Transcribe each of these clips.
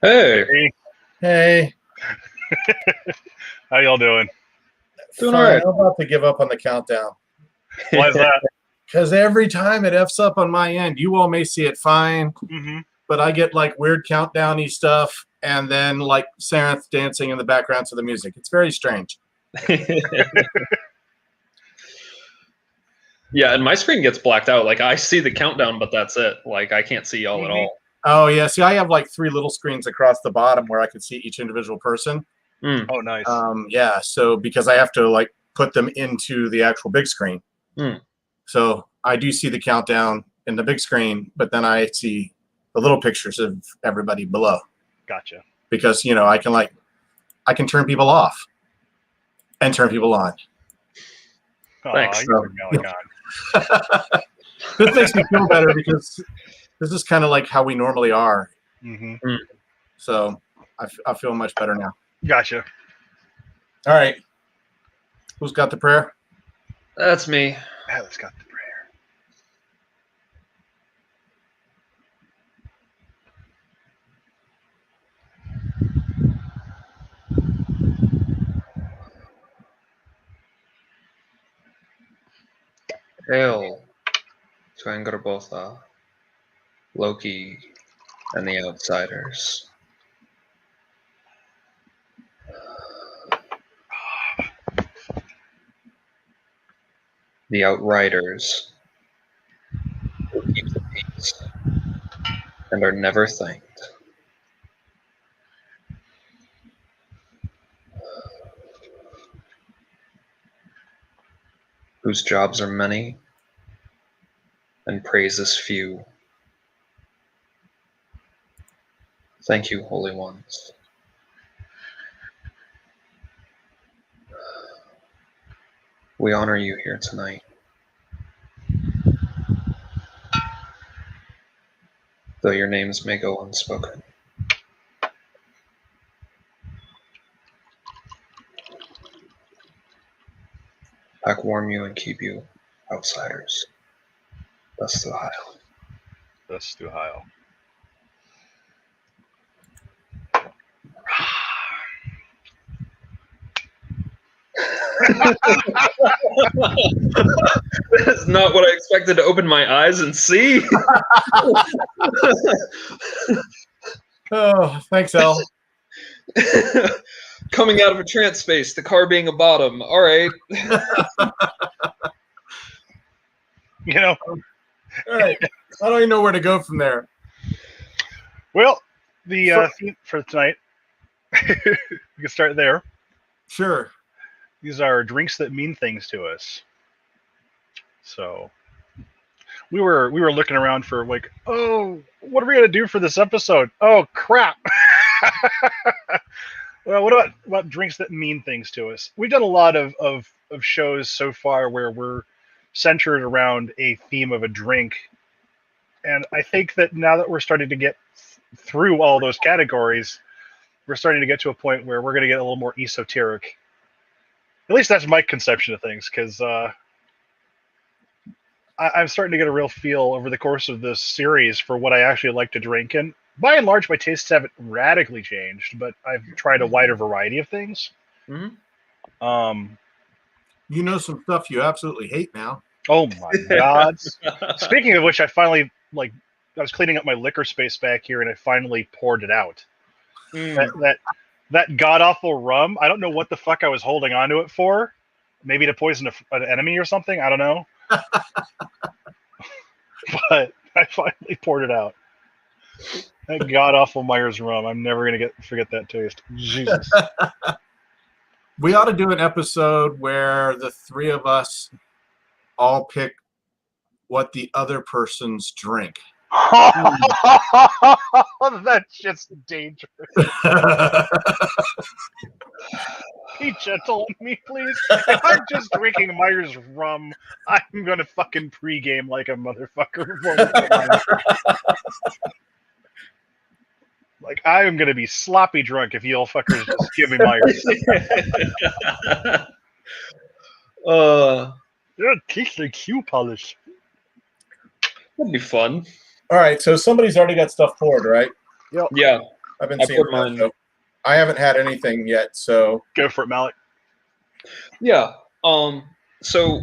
Hey, Hey, Hey, how y'all doing? doing all fine. right. I'm about to give up on the countdown Why is that? because every time it f's up on my end, you all may see it fine, Mm-hmm. but I get like weird countdowny stuff, and then like Sarenth dancing in the background to the music. It's very strange. Yeah, and my screen gets blacked out. Like I see the countdown, but that's it. Like I can't see y'all at all. Oh yeah, see, I have like 3 little screens across the bottom where I can see each individual person. Mm, Oh, nice. Yeah, so because I have to like put them into the actual big screen, mm. so I do see the countdown in the big screen, but then I see the little pictures of everybody below. Gotcha. Because I can turn people off and turn people on. Thanks. You're Malek on. This makes me feel better because this is kind of like how we normally are. Mm-hmm. So I feel much better now. Gotcha. All right. Who's got the prayer? That's me. Malek's got the prayer. Hail to Angrabotha, Loki, and the Outsiders. The Outriders who keep the peace and are never thanked. Whose jobs are many and praises few. Thank you, Holy Ones. We honor you here tonight. Though your names may go unspoken. Pack warm you and keep you, outsiders. Thus to Ohio. That's to Ohio. That's not what I expected to open my eyes and see. Oh, thanks, Al. Coming out of a trance space, the car being a bottom. All right. You know, All right. I don't even know where to go from there. well, the theme for tonight, we can start there. Sure. These are drinks that mean things to us. So we were looking around for like, oh, what are we gonna do for this episode? Oh crap. Well, what about drinks that mean things to us? We've done a lot of shows so far where we're centered around a theme of a drink. And I think that now that we're starting to get through all those categories, we're starting to get to a point where we're going to get a little more esoteric. At least that's my conception of things, because I'm starting to get a real feel over the course of this series for what I actually like to drink. And by and large, my tastes haven't radically changed, but I've tried a wider variety of things. Mm-hmm. You know some stuff you absolutely hate now. Oh my God. Speaking of which, I finally, I was cleaning up my liquor space back here and I finally poured it out. That god-awful rum, I don't know what the fuck I was holding onto it for. Maybe to poison an enemy or something, I don't know. But I finally poured it out. That god-awful Myers rum, I'm never going to forget that taste. Jesus. We ought to do an episode where the 3 of us all pick what the other person's drink. That's just dangerous. Be gentle on me, please. If I'm just drinking Myers rum, I'm gonna fucking pregame like a motherfucker. Like, I am gonna be sloppy drunk if you all fuckers just give me Myers. It tastes like shoe polish. That'd be fun. All right, so somebody's already got stuff poured, right? Yep. Yeah. I've been I seeing put mine. so I haven't had anything yet, so Go for it, Malek. Yeah. So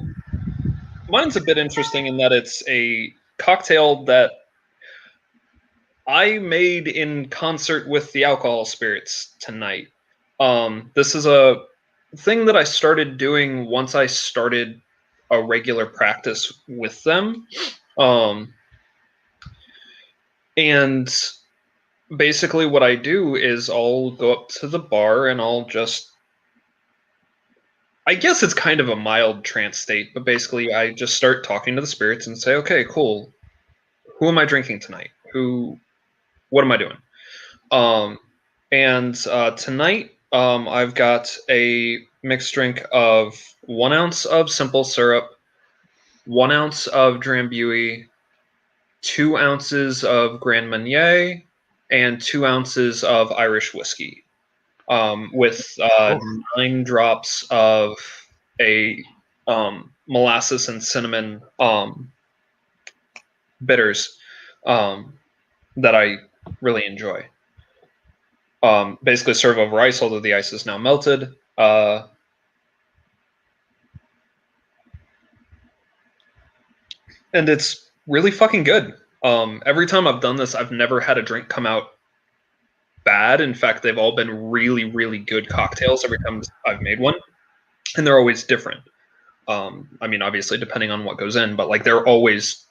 mine's a bit interesting in that it's a cocktail that I made in concert with the alcohol spirits tonight. This is a thing that I started doing once I started a regular practice with them. And basically what I do is I'll go up to the bar and I'll just, I guess it's kind of a mild trance state, but basically I just start talking to the spirits and say, okay, cool. Who am I drinking tonight? What am I doing? And tonight I've got a mixed drink of 1 ounce of simple syrup, 1 ounce of Drambuie, 2 ounces of Grand Marnier, and 2 ounces of Irish whiskey, with 9 drops of a molasses and cinnamon bitters that I really enjoy. Basically serve over ice, although the ice is now melted. And it's really fucking good. Every time I've done this, I've never had a drink come out bad. In fact, they've all been really, really good cocktails every time I've made one, and they're always different. I mean, obviously, depending on what goes in, but like they're always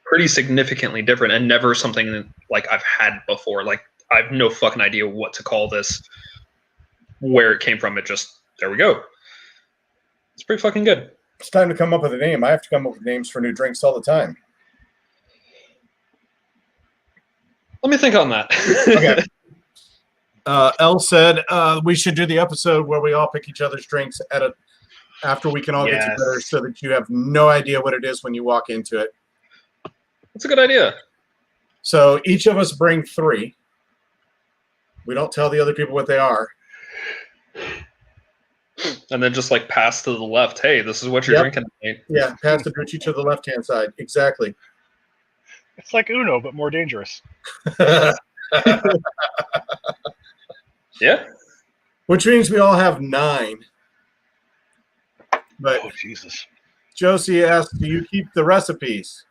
pretty significantly different, and never something that, like I've had before. Like I have no fucking idea what to call this, where it came from. It just, there we go. It's pretty fucking good. it's time to come up with a name. I have to come up with names for new drinks all the time. Let me think on that. Okay. Elle said we should do the episode where we all pick each other's drinks after we can all get together, so that you have no idea what it is when you walk into it. That's a good idea. So each of us bring 3. We don't tell the other people what they are. And then just like pass to the left. Hey, this is what you're drinking tonight. Yeah, pass the Gucci to the left-hand side. Exactly. It's like Uno, but more dangerous. Yeah. Which means we all have 9. But oh Jesus. Josie asked, do you keep the recipes?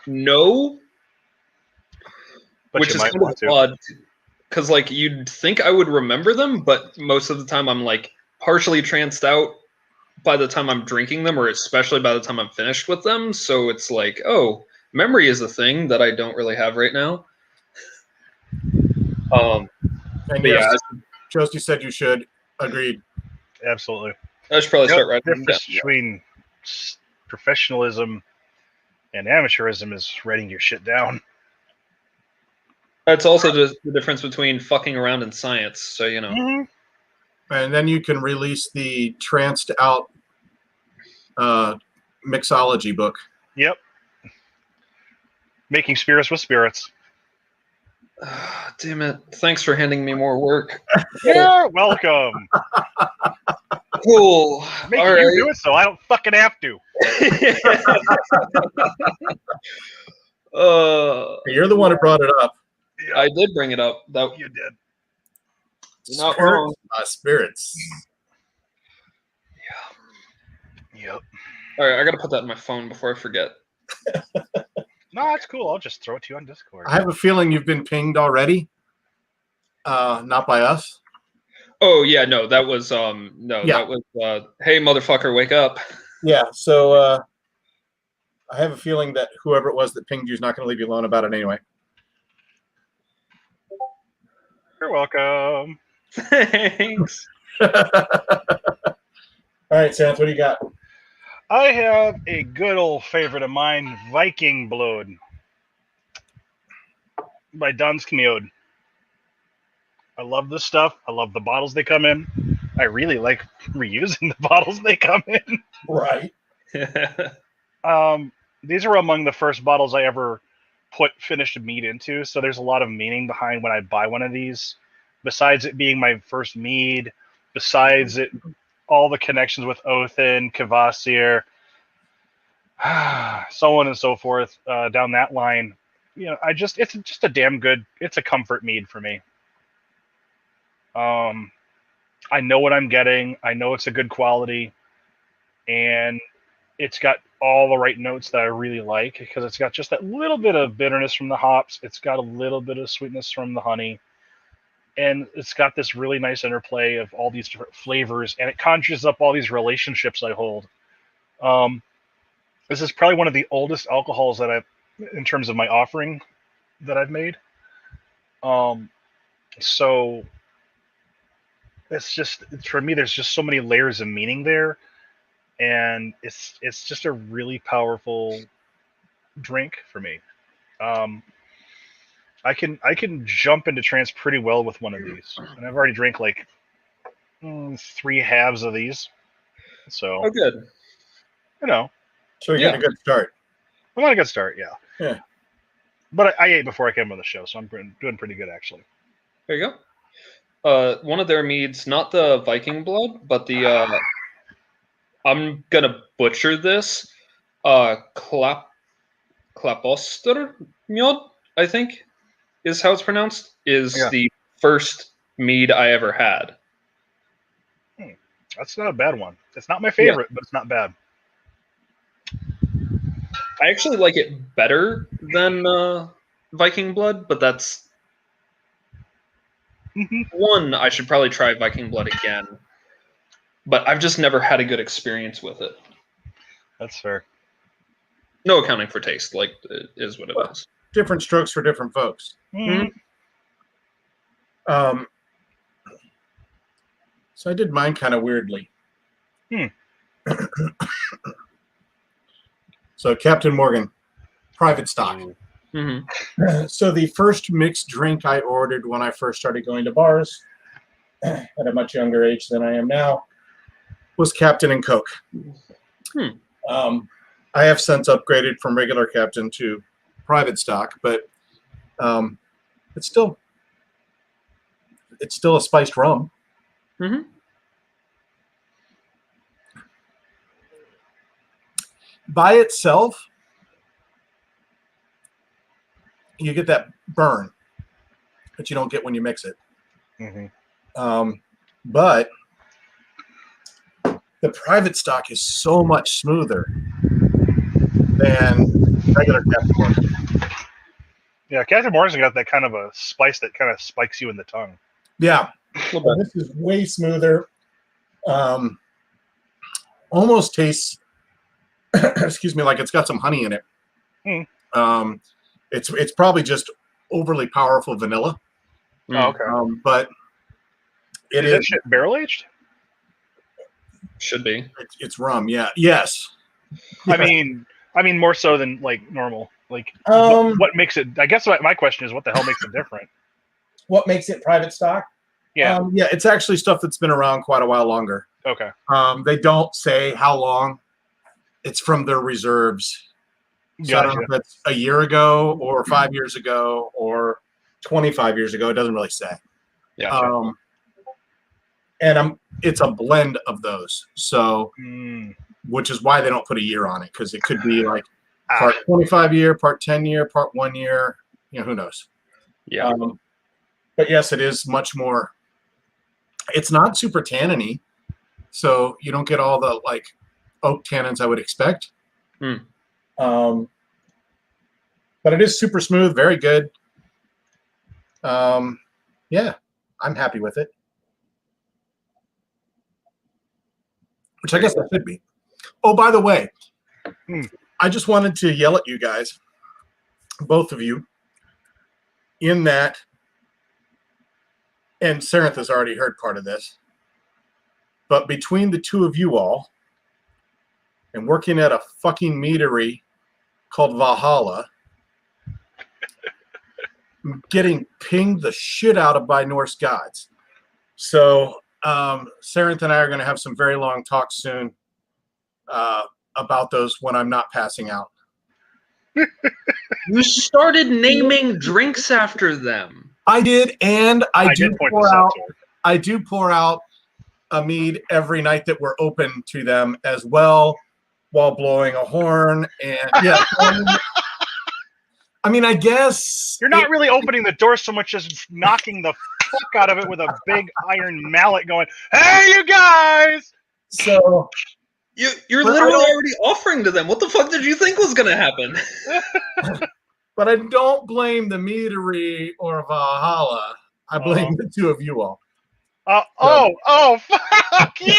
No. But which is kind of odd, because like you'd think I would remember them, but most of the time I'm like partially tranced out by the time I'm drinking them, or especially by the time I'm finished with them. So it's like, oh, memory is a thing that I don't really have right now. And but yes, yeah, Josie said you should. Agreed. Absolutely. I should probably start writing the them down. difference between professionalism and amateurism is writing your shit down. It's also just the difference between fucking around and science. So, you know. And then you can release the tranced out mixology book. Yep. Making spirits with spirits. Damn it. Thanks for handing me more work. You're welcome. Cool. Making you do it so I don't fucking have to. You're the one who brought it up. Yeah. I did bring it up. That you did. You're not wrong. Spirits. Yeah. Yep. All right, I gotta put that in my phone before I forget. No, that's cool. I'll just throw it to you on Discord. I have a feeling you've been pinged already. Not by us. Oh yeah, no, that was that was hey motherfucker, wake up. Yeah, so I have a feeling that whoever it was that pinged you is not going to leave you alone about it anyway. You're welcome. Thanks. All right, Sarenth, what do you got? I have a good old favorite of mine, Viking Blood by Dansk Mjød. I love this stuff. I love the bottles they come in. I really like reusing the bottles they come in. Right. These are among the first bottles I ever put finished mead into, so there's a lot of meaning behind when I buy one of these. Besides it being my first mead, besides it, all the connections with Othin, Kvasir, so on and so forth, down that line. it's just a damn good. It's a comfort mead for me. I know what I'm getting. I know it's a good quality, and it's got all the right notes that I really like because it's got just that little bit of bitterness from the hops. It's got a little bit of sweetness from the honey, and it's got this really nice interplay of all these different flavors, and it conjures up all these relationships I hold. This is probably one of the oldest alcohols that in terms of my offering, that I've made. So it's just, for me, there's just so many layers of meaning there, and it's just a really powerful drink for me. I can jump into trance pretty well with one of these, and I've already drank like 3 halves of these. So good. So you're getting a good start. I'm on a good start, yeah. Yeah. But I ate before I came on the show, so I'm doing pretty good, actually. There you go. One of their meads, not the Viking blood, but the I'm gonna butcher this. Klaposter mjod, I think, is how it's pronounced. Is the first mead I ever had. That's not a bad one. It's not my favorite, but it's not bad. I actually like it better than Viking blood, but that's one. I should probably try Viking blood again, but I've just never had a good experience with it. That's fair. No accounting for taste, like it is what it is. Different strokes for different folks. Mm-hmm. So I did mine kind of weirdly. So Captain Morgan, private stock. Mm-hmm. So the first mixed drink I ordered when I first started going to bars at a much younger age than I am now was Captain and Coke. I have since upgraded from regular Captain to private stock, but it's still a spiced rum. Mm-hmm. By itself, you get that burn that you don't get when you mix it. But the private stock is so much smoother than regular Captain Morgan. Yeah, Captain Morgan's got that kind of a spice that kind of spikes you in the tongue. Yeah, this is way smoother. Almost tastes, excuse me, like it's got some honey in it. It's probably just overly powerful vanilla. Oh, okay. But is that shit barrel aged? Should be. It's rum. Yeah. Yes. I mean, more so than like normal. Like, what makes it? I guess my question is, what the hell makes it different? What makes it private stock? Yeah. Yeah, it's actually stuff that's been around quite a while longer. Okay. They don't say how long. It's from their reserves. So I don't know if it's a year ago or 5 years ago or 25 years ago. It doesn't really say. Yeah. And it's a blend of those. So, which is why they don't put a year on it, because it could be like part 25 year, part 10 year, part 1 year. Who knows? Yeah. But yes, it is much more. It's not super tanniny, so you don't get all the like oak tannins I would expect. But it is super smooth, very good. Yeah, I'm happy with it. Which I guess I should be. Oh, by the way, I just wanted to yell at you guys, both of you, in that, and Sarenth has already heard part of this, but between the two of you all and working at a fucking meadery called Valhalla, getting pinged the shit out of by Norse gods. So Sarenth and I are going to have some very long talks soon about those when I'm not passing out. You started naming drinks after them. I did, and I do pour out a mead every night that we're open to them as well, while blowing a horn. And yeah, I mean, I guess you're not really opening the door so much as knocking the fuck out of it with a big iron mallet going, hey, you guys! So you're literally already offering to them. What the fuck did you think was going to happen? But I don't blame the meadery or Valhalla. I blame the two of you all. Fuck you!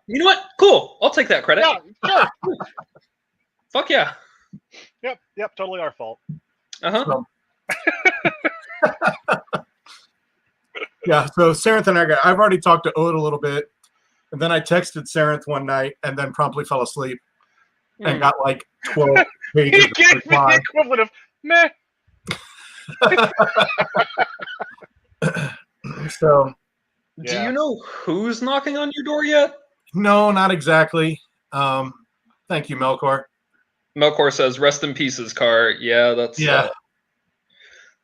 You know what? Cool. I'll take that credit. Yeah, sure. Fuck yeah. Yep, totally our fault. Uh-huh. So, yeah, so Sarenth and I've already talked to Ode a little bit, and then I texted Sarenth one night and then promptly fell asleep and got like 12 pages. He gave me the equivalent of meh. So, do you know who's knocking on your door yet? No, not exactly. Thank you, Melkor. Melkor says, "Rest in pieces, Car." Yeah, that's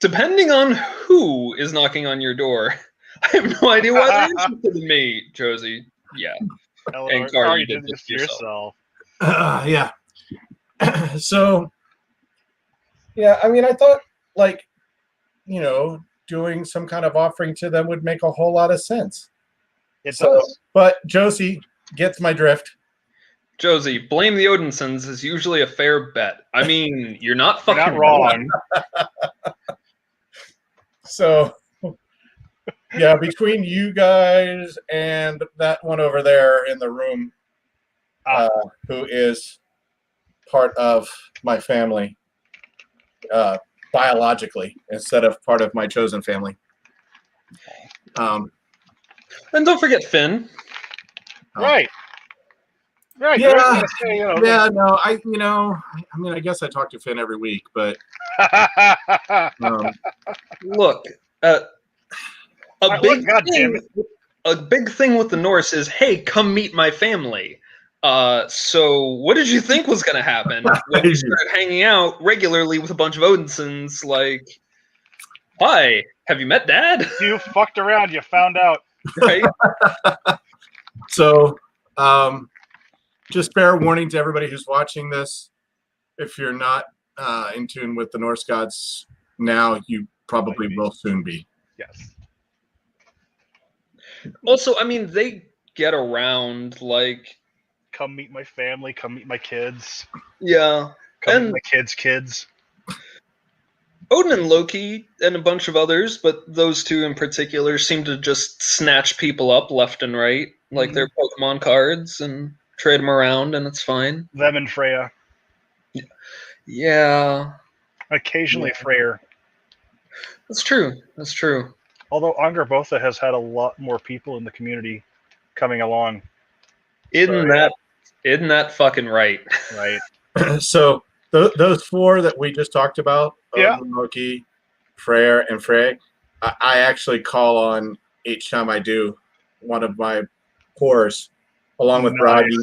depending on who is knocking on your door. I have no idea why they're interested in me, Josie. Yeah, Eleanor, and Car, you did this to yourself. Yeah. So, yeah, I mean, I thought, like, you know, doing some kind of offering to them would make a whole lot of sense. It does. But Josie gets my drift. Josie, blame the Odinsons is usually a fair bet. I mean, you're not fucking wrong. So, yeah, between you guys and that one over there in the room, who is part of my family, biologically, instead of part of my chosen family. And don't forget Finn. Right. Right. Yeah. Say, yeah. No. I mean, I guess I talk to Finn every week, but look, a big thing with the Norse is, hey, come meet my family. So what did you think was going to happen when you started hanging out regularly with a bunch of Odinsons? Like, hi, have you met Dad? You fucked around. You found out. Right. So, just fair warning to everybody who's watching this: if you're not in tune with the Norse gods now, you probably will soon be. Yes. Also, I mean, they get around, like, come meet my family, come meet my kids. Yeah. Come meet my kids. Odin and Loki and a bunch of others, but those two in particular seem to just snatch people up left and right, like their Pokemon cards, and trade them around, and it's fine. Them and Freya. Yeah. Occasionally Freyr. That's true. That's true. Although Angrboda has had a lot more people in the community coming along. Isn't that fucking right? Right. So those four that we just talked about, Loki, Freyr, and Frey, I actually call on each time I do one of my cores, along with Bragi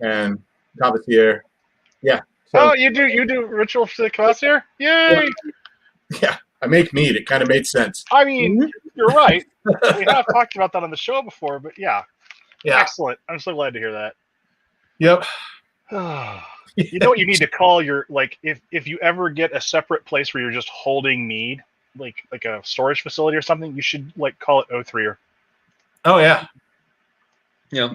and Cavasier. Yeah. So, you do ritual for the Cavasier? Yay! Yeah, I make meat. It kind of made sense. I mean, you're right. We have talked about that on the show before, but yeah. Excellent. I'm so glad to hear that. Yep. You know what you need to call your, like, if you ever get a separate place where you're just holding mead, like a storage facility or something, you should call it O3er. Oh yeah. Yeah.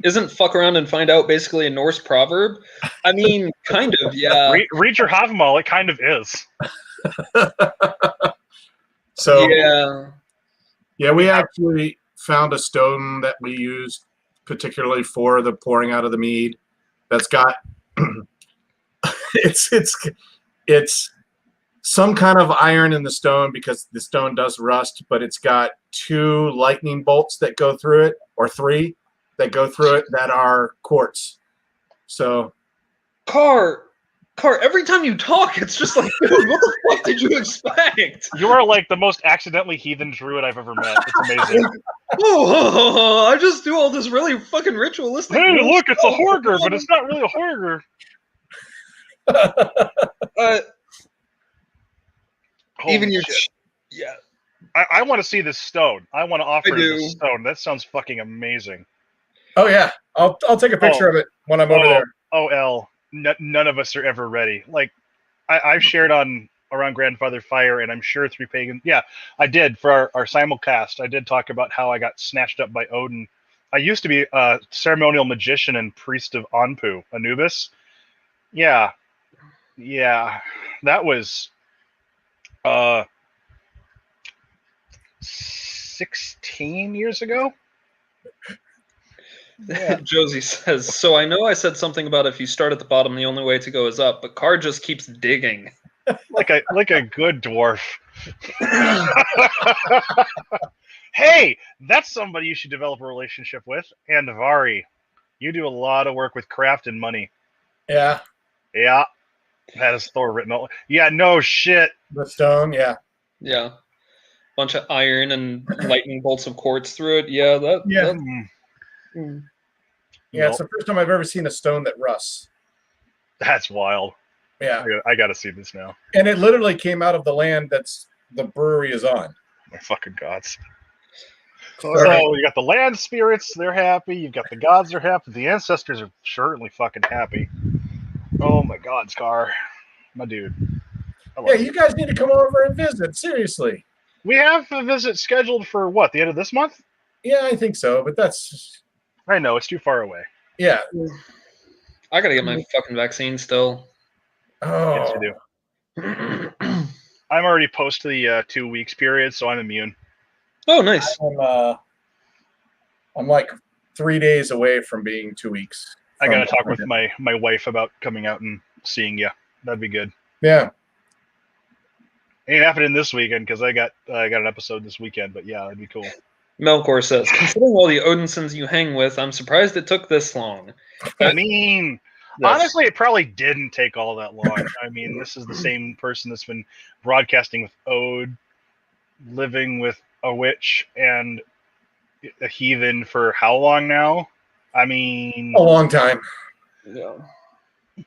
Isn't fuck around and find out basically a Norse proverb? I mean, kind of, yeah. Read your Havamal, it kind of is. So yeah, we actually found a stone that we used particularly for the pouring out of the mead. That's got it's some kind of iron in the stone because the stone does rust, but it's got 2 lightning bolts that go through it, or 3 that go through it, that are quartz. So, Car, every time you talk, it's just like, dude, what the fuck did you expect? You are like the most accidentally heathen druid I've ever met. It's amazing. I just do all this really fucking ritualistic. Hey, look, it's a Horger, but it's not really a Horger. Even your yeah. I want to see this stone. I want to offer this stone. That sounds fucking amazing. Oh yeah, I'll take a picture of it when I'm over there. OL. None of us are ever ready. Like, I've shared on around Grandfather Fire, and I'm sure through Pagan. Yeah, I did for our simulcast. I did talk about how I got snatched up by Odin. I used to be a ceremonial magician and priest of Anpu, Anubis. Yeah, that was 16 years ago. Yeah. Josie says, so I know I said something about if you start at the bottom, the only way to go is up, but Car just keeps digging. Like a good dwarf. Hey, that's somebody you should develop a relationship with. And Vari, you do a lot of work with craft and money. Yeah. Yeah. That is Thor written all. Yeah, no shit. The stone, yeah. Yeah. Bunch of iron and lightning bolts of quartz through it. Yeah, that. Yeah, it's the first time I've ever seen a stone that rusts. That's wild. Yeah. I got to see this now. And it literally came out of the land that's the brewery is on. My fucking gods. So you got the land spirits, they're happy. You've got the gods, they're happy. The ancestors are certainly fucking happy. Oh my god, Scar. My dude. Yeah, you guys need to come over and visit. Seriously. We have a visit scheduled for what, the end of this month? Yeah, I think so, but that's... I know, it's too far away. Yeah. I gotta get my fucking vaccine still. Oh. Yes, you do. I'm already post the 2 weeks period, so I'm immune. Oh, nice. I'm like 3 days away from being 2 weeks. I gotta talk with my wife about coming out and seeing you. That'd be good. Yeah. Ain't happening this weekend because I got an episode this weekend, but yeah, that'd be cool. Melkor says, considering all the Odinsons you hang with, I'm surprised it took this long. I mean, honestly, it probably didn't take all that long. I mean, this is the same person that's been broadcasting with Ode, living with a witch and a heathen for how long now? I mean... a long time. Yeah.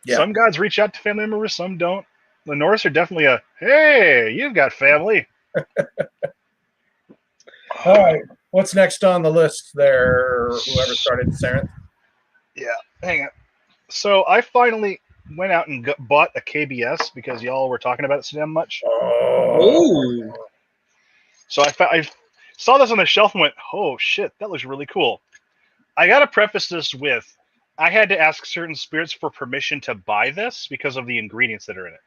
Some gods reach out to family members, some don't. The Norse are definitely a, hey, you've got family. All right. What's next on the list there, whoever started Sarenth? Yeah, hang on. So I finally went out and bought a KBS because y'all were talking about it so damn much. Oh. So I saw this on the shelf and went, oh shit, that looks really cool. I got to preface this with, I had to ask certain spirits for permission to buy this because of the ingredients that are in it.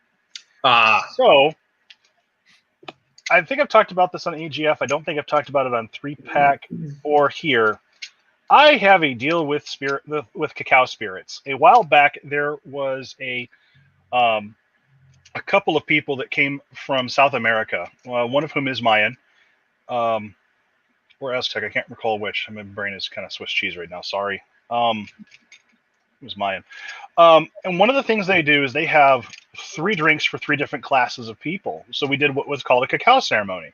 So I think I've talked about this on EGF. I don't think I've talked about it on 3-Pack or here. I have a deal with cacao spirits. A while back, there was a couple of people that came from South America. One of whom is Mayan, or Aztec. I can't recall which. My brain is kind of Swiss cheese right now. Sorry. It was Mayan. And one of the things they do is they have 3 drinks for 3 different classes of people. So we did what was called a cacao ceremony.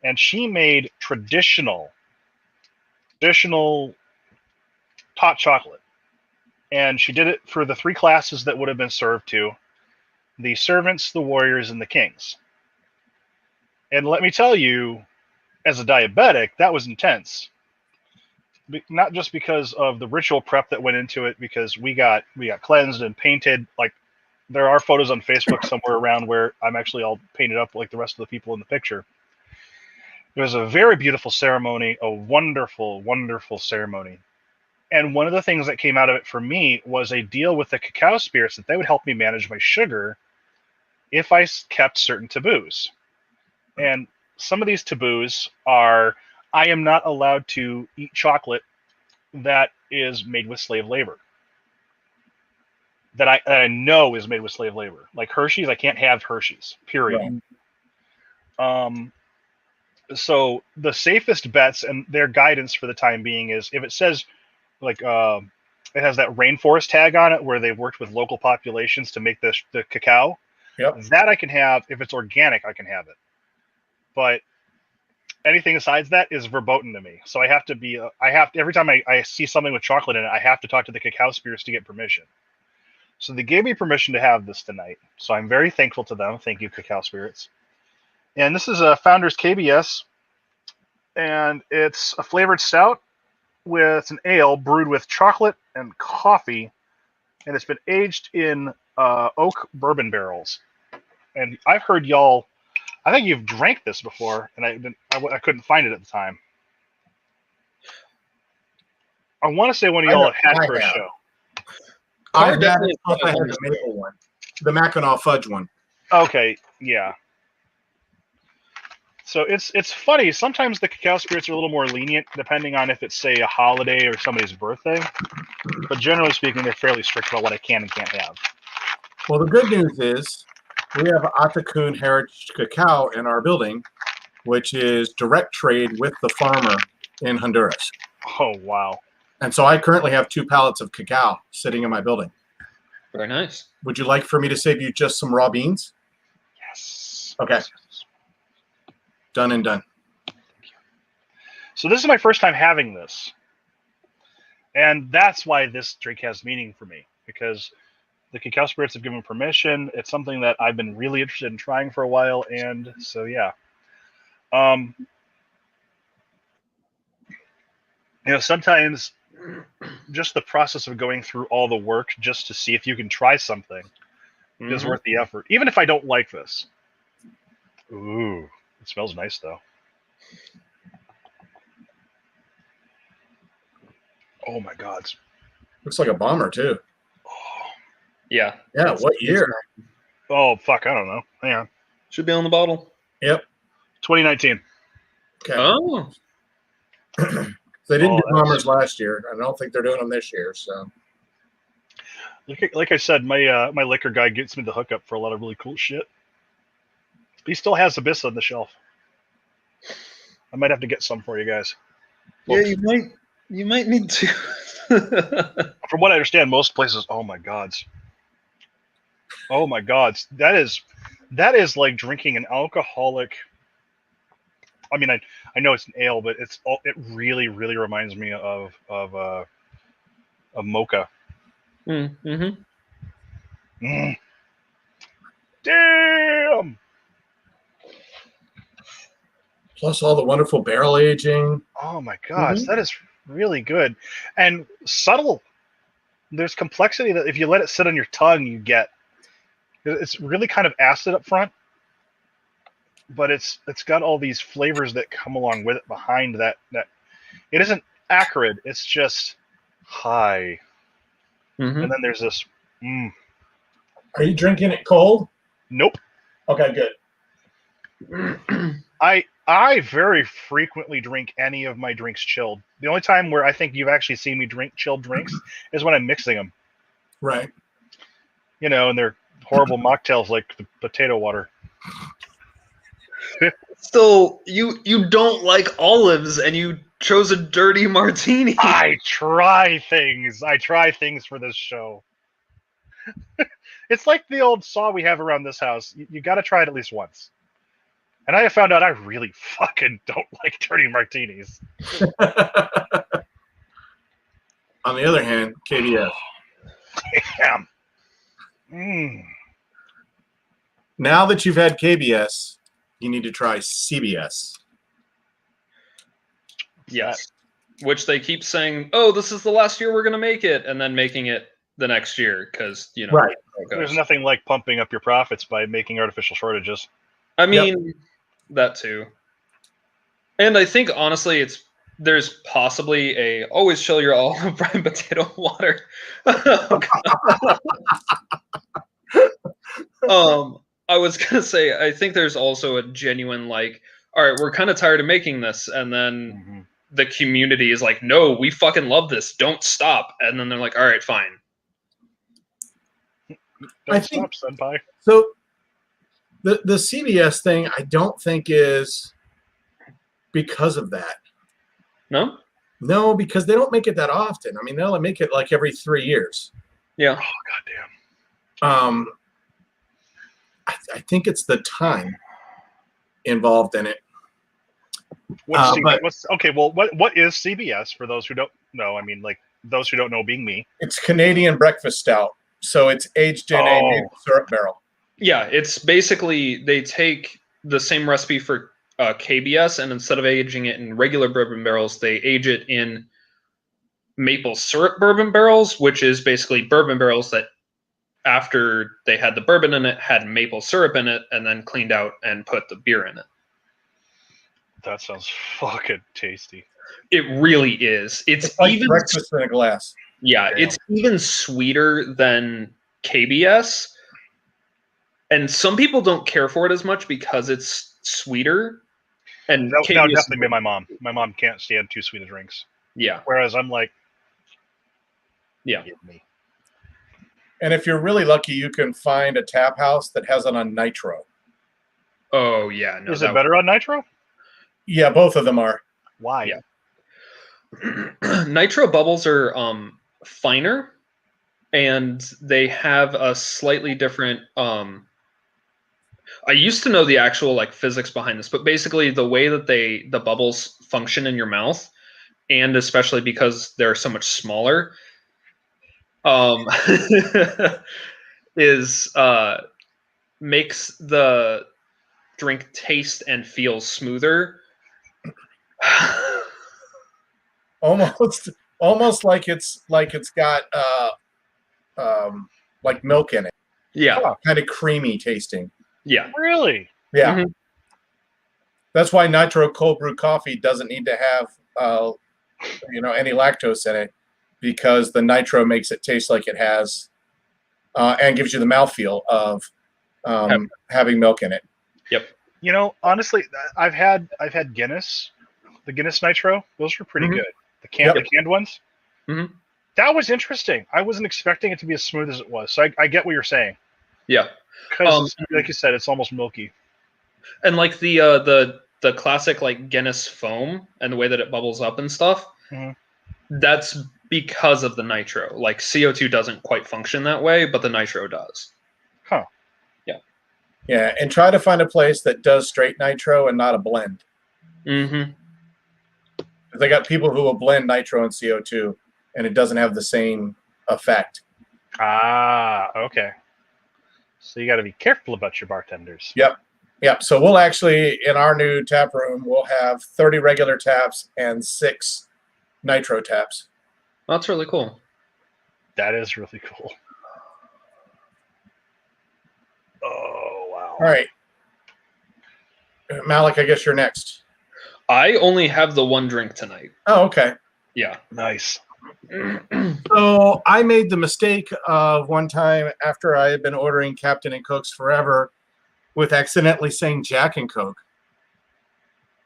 And she made traditional hot chocolate. And she did it for the 3 classes that would have been served to: the servants, the warriors, and the kings. And let me tell you, as a diabetic, that was intense. Not just because of the ritual prep that went into it, because we got cleansed and painted. Like, there are photos on Facebook somewhere around where I'm actually all painted up like the rest of the people in the picture. It was a very beautiful ceremony, a wonderful, wonderful ceremony. And one of the things that came out of it for me was a deal with the cacao spirits that they would help me manage my sugar if I kept certain taboos. And some of these taboos are, I am not allowed to eat chocolate that is made with slave labor. That I know is made with slave labor. Like Hershey's, I can't have Hershey's, period. Right. So the safest bets and their guidance for the time being is, if it says, like, it has that rainforest tag on it where they've worked with local populations to make the cacao, that I can have. If it's organic, I can have it. But anything besides that is verboten to me. So I have to every time I see something with chocolate in it, I have to talk to the cacao spirits to get permission. So they gave me permission to have this tonight. So I'm very thankful to them. Thank you, cacao spirits. And this is a Founders KBS. And it's a flavored stout with an ale brewed with chocolate and coffee. And it's been aged in oak bourbon barrels. and I've heard y'all. I think you've drank this before, and I couldn't find it at the time. I want to say one of y'all had for a show. I had the maple one, the Mackinac fudge one. Okay, yeah. So it's funny. Sometimes the cacao spirits are a little more lenient, depending on if it's, say, a holiday or somebody's birthday. But generally speaking, they're fairly strict about what I can and can't have. Well, the good news is we have Atakun Heritage Cacao in our building, which is direct trade with the farmer in Honduras. Oh, wow. And so I currently have 2 pallets of cacao sitting in my building. Very nice. Would you like for me to save you just some raw beans? Yes. Okay. Done and done. So this is my first time having this. And that's why this drink has meaning for me, because the cacao spirits have given permission. It's something that I've been really interested in trying for a while, and so yeah. Sometimes just the process of going through all the work just to see if you can try something is worth the effort, even if I don't like this. Ooh, it smells nice though. Oh my God. Looks like a bomber too. Yeah. Yeah, what year? Oh, fuck, I don't know. Hang on. Should be on the bottle. Yep. 2019. Okay. Oh. They didn't do bombers last year. I don't think they're doing them this year. So, like I said, my liquor guy gets me the hookup for a lot of really cool shit. He still has Abyss on the shelf. I might have to get some for you guys. Yeah, you might need to. From what I understand, most places. Oh my God. That is like drinking an alcoholic. I mean, I know it's an ale, but it really, really reminds me of a mocha. Mm-hmm. Damn. Plus all the wonderful barrel aging. Oh my gosh, that is really good and subtle. There's complexity that if you let it sit on your tongue, you get. It's really kind of acid up front, but it's got all these flavors that come along with it behind that. It isn't acrid. It's just high. And then there's this. Are you drinking it cold? Nope. Okay, good. I very frequently drink any of my drinks chilled. The only time where I think you've actually seen me drink chilled drinks is when I'm mixing them. Right. And they're horrible mocktails like the potato water. Still, you don't like olives, and you chose a dirty martini. I try things for this show. It's like the old saw we have around this house. You got to try it at least once. And I have found out I really fucking don't like dirty martinis. On the other hand, KBS. Damn. Now that you've had KBS, you need to try CBS. Yes. Which they keep saying, oh, this is the last year we're going to make it, and then making it the next year because, right. There's nothing like pumping up your profits by making artificial shortages. I mean, that too. And I think, honestly, there's possibly always chill your olive brine potato water. I was going to say, I think there's also a genuine, like, all right, we're kind of tired of making this. And then the community is like, no, we fucking love this. Don't stop. And then they're like, all right, fine. Don't stop, senpai. So the CBS thing, I don't think is because of that. No? No, because they don't make it that often. I mean, they'll make it like every 3 years. Yeah. Oh, goddamn. I think it's the time involved in it. What is CBS for those who don't know? I mean, like those who don't know, being me. It's Canadian breakfast stout, so it's aged in a maple syrup barrel. Yeah, it's basically they take the same recipe for KBS, and instead of aging it in regular bourbon barrels, they age it in maple syrup bourbon barrels, which is basically bourbon barrels that after they had the bourbon in it, had maple syrup in it, and then cleaned out and put the beer in it. That sounds fucking tasty. It really is. It's like even breakfast in a glass. Yeah, it's even sweeter than KBS. And some people don't care for it as much because it's sweeter. And that would KBS definitely be my mom. My mom can't stand too sweet of drinks. Yeah. Whereas I'm like, yeah. Give me. And if you're really lucky, you can find a tap house that has it on nitro. Oh, yeah. No, is it better on nitro? Yeah, both of them are. Why? Yeah. Nitro bubbles are finer, and they have a slightly different I used to know the actual like physics behind this, but basically the way that the bubbles function in your mouth, and especially because they're so much smaller, is makes the drink taste and feel smoother. almost like it's got like milk in it. Yeah. Kind of creamy tasting. Yeah. Really? Yeah. Mm-hmm. That's why nitro cold brew coffee doesn't need to have any lactose in it, because the nitro makes it taste like it has and gives you the mouthfeel of having milk in it. Yep. You know, honestly, I've had Guinness, the Guinness Nitro. Those were pretty good. The canned ones. Mm-hmm. That was interesting. I wasn't expecting it to be as smooth as it was. So I get what you're saying. Yeah. Because, like you said, it's almost milky. And like the classic like Guinness foam and the way that it bubbles up and stuff, that's because of the nitro. Like CO2 doesn't quite function that way, but the nitro does. Huh. Yeah. Yeah, and try to find a place that does straight nitro and not a blend. Mm-hmm. They got people who will blend nitro and CO2, and it doesn't have the same effect. Ah, okay. So you got to be careful about your bartenders. Yep. So we'll actually, in our new tap room, we'll have 30 regular taps and 6 nitro taps. That's really cool. That is really cool. Oh, wow. All right. Malek, I guess you're next. I only have the one drink tonight. Oh, okay. Yeah. Nice. So I made the mistake of one time after I had been ordering Captain and Cokes forever with accidentally saying Jack and Coke.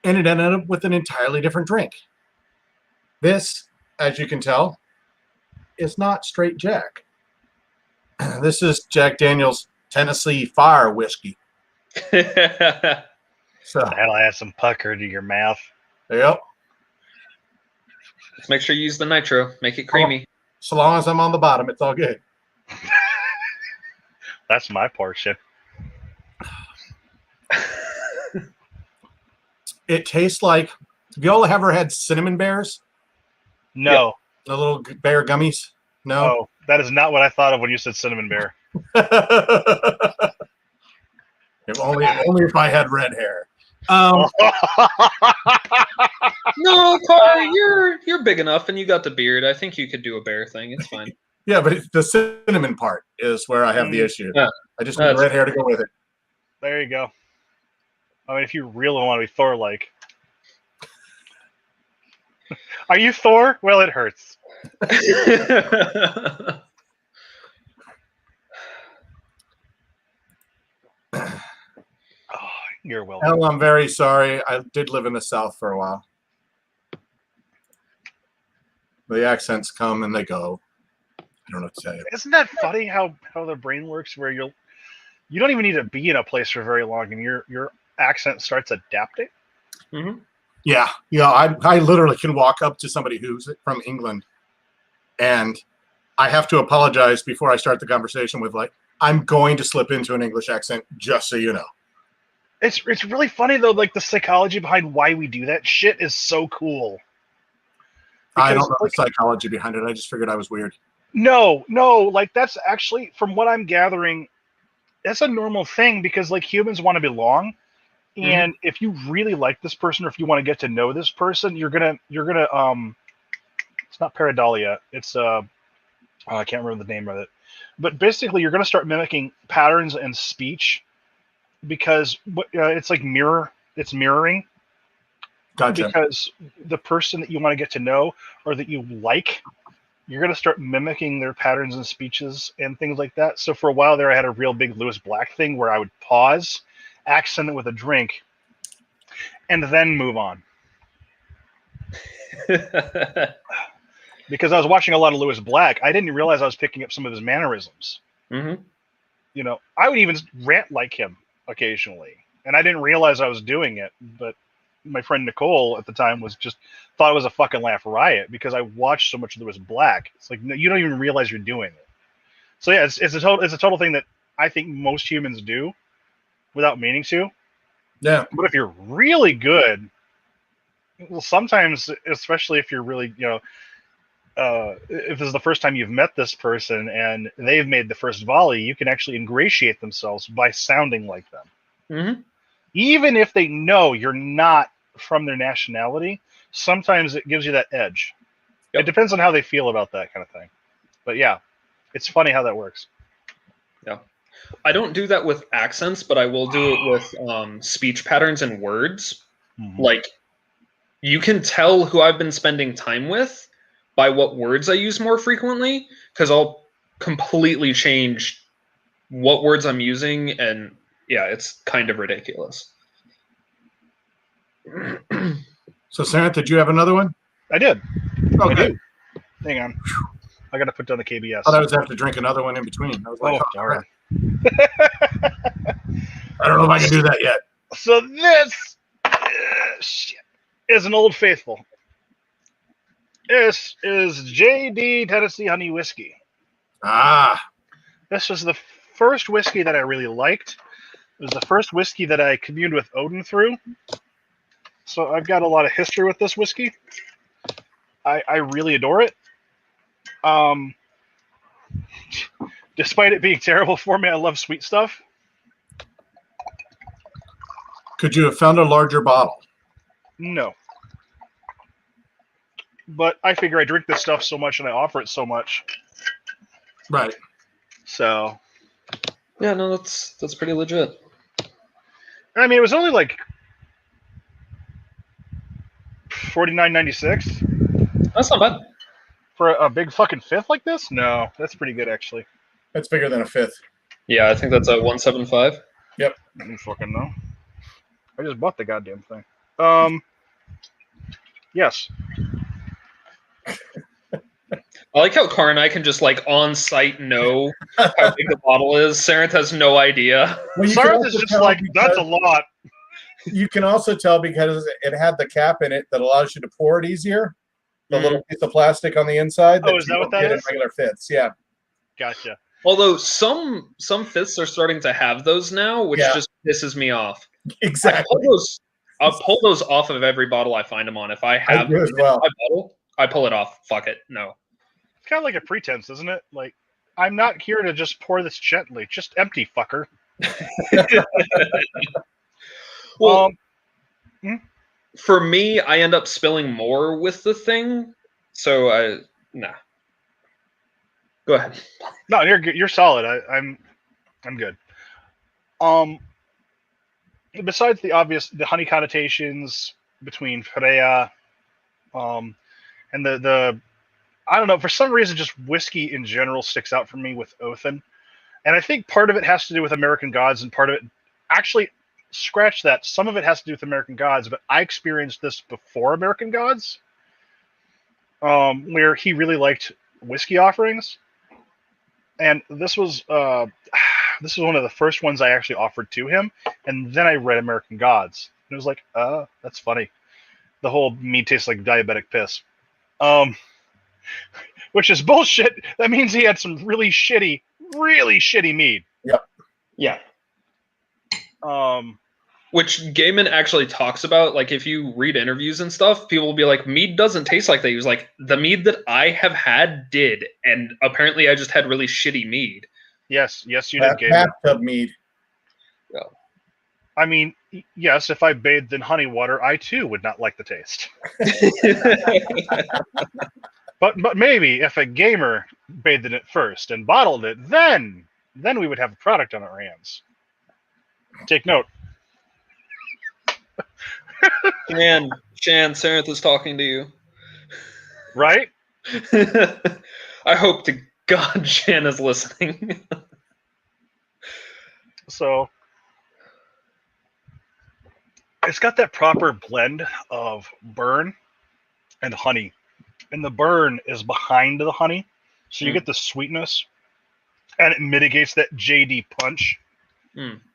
And it ended up with an entirely different drink. This, as you can tell, is not straight Jack. This is Jack Daniel's Tennessee Fire Whiskey. So that'll add some pucker to your mouth. Yep. Just make sure you use the nitro. Make it creamy. So long as I'm on the bottom, it's all good. That's my portion. It tastes like, have y'all ever had cinnamon bears? No. The little bear gummies? No? Oh, that is not what I thought of when you said cinnamon bear. only if I had red hair. No, Carl, you're big enough and you got the beard. I think you could do a bear thing. It's fine. Yeah, but the cinnamon part is where I have the issue. Yeah. I just need red hair to go with it. There you go. I mean, if you really want to be Thor-like. Are you Thor? Well, it hurts. Oh, you're welcome. Well, I'm very sorry. I did live in the South for a while. The accents come and they go. I don't know what to tell you. Isn't that funny how the brain works, where you don't even need to be in a place for very long and your accent starts adapting? Mm-hmm. Yeah. I literally can walk up to somebody who's from England and I have to apologize before I start the conversation with like, I'm going to slip into an English accent, just so you know. It's really funny though, like the psychology behind why we do that shit is so cool. Because, I don't know the psychology behind it. I just figured I was weird. No, like that's actually, from what I'm gathering, that's a normal thing, because like humans want to belong. And if you really like this person, or if you want to get to know this person, you're gonna it's not pareidolia. It's I can't remember the name of it. But basically, you're going to start mimicking patterns and speech because it's like it's mirroring. Gotcha. Because the person that you want to get to know or that you like, you're going to start mimicking their patterns and speeches and things like that. So for a while there, I had a real big Lewis Black thing where I would pause, accent it with a drink, and then move on. Because I was watching a lot of Lewis Black, I didn't realize I was picking up some of his mannerisms. Mm-hmm. You know, I would even rant like him occasionally, and I didn't realize I was doing it. But my friend Nicole at the time thought it was a fucking laugh riot because I watched so much of Lewis Black. It's like, no, you don't even realize you're doing it. So yeah, it's a total thing that I think most humans do without meaning to. Yeah. But if you're really good, well, sometimes, especially if you're really, if this is the first time you've met this person and they've made the first volley, you can actually ingratiate themselves by sounding like them. Mm-hmm. Even if they know you're not from their nationality, sometimes it gives you that edge. Yep. It depends on how they feel about that kind of thing. But yeah, it's funny how that works. Yeah. I don't do that with accents, but I will do it with speech patterns and words. Mm-hmm. Like, you can tell who I've been spending time with by what words I use more frequently, because I'll completely change what words I'm using, and yeah, it's kind of ridiculous. So, Sarenth, did you have another one? I did. Oh, good. Hang on. I got to put down the KBS. I thought I was going to have to drink another one in between. I was like, darn. I don't know if I can do that yet. So this is an Old Faithful. This is J.D. Tennessee Honey Whiskey. Ah. This was the first whiskey that I really liked. It was the first whiskey that I communed with Odin through. So I've got a lot of history with this whiskey. I really adore it. Despite it being terrible for me, I love sweet stuff. Could you have found a larger bottle? No. But I figure I drink this stuff so much and I offer it so much. Right. So. Yeah, no, that's pretty legit. I mean, it was only like $49.96. That's not bad. For a big fucking fifth like this? No, that's pretty good, actually. That's bigger than a fifth. Yeah, I think that's a 175. Yep. I don't fucking know. I just bought the goddamn thing. Yes. I like how Car and I can just like on site know how big the bottle is. Sarenth has no idea. Well, Sarenth is just like, that's a lot. You can also tell because it had the cap in it that allows you to pour it easier. The little piece of plastic on the inside. Oh, is that what that is? In regular fits, yeah. Gotcha. Although some fifths are starting to have those now, which just pisses me off. Exactly. I'll pull those off of every bottle I find them on. If I have as well. my bottle, I pull it off. Fuck it. No. It's kind of like a pretense, isn't it? Like, I'm not here to just pour this gently. Just empty, fucker. Well, for me, I end up spilling more with the thing. So, nah. Go ahead. No, you're solid. I'm good. Besides the honey connotations between Freya, and the I don't know, for some reason, just whiskey in general sticks out for me with Othin, and I think part of it has to do with American Gods, and part of it, actually, scratch that. Some of it has to do with American Gods, but I experienced this before American Gods, where he really liked whiskey offerings. And this was one of the first ones I actually offered to him, and then I read American Gods, and it was like, that's funny. The whole mead tastes like diabetic piss, which is bullshit. That means he had some really shitty mead. Yep. Yeah. Which Gaiman actually talks about. Like, if you read interviews and stuff, people will be like, mead doesn't taste like that. He was like, the mead that I have had did, and apparently I just had really shitty mead. Yes, you did, Gaiman. Bathtub mead. Yeah. I mean, yes, if I bathed in honey water, I too would not like the taste. But maybe if a gamer bathed in it first and bottled it, then we would have a product on our hands. Take note. Shan, Sarenth is talking to you. Right? I hope to God Shan is listening. So it's got that proper blend of burn and honey. And the burn is behind the honey. So you get the sweetness. And it mitigates that JD punch.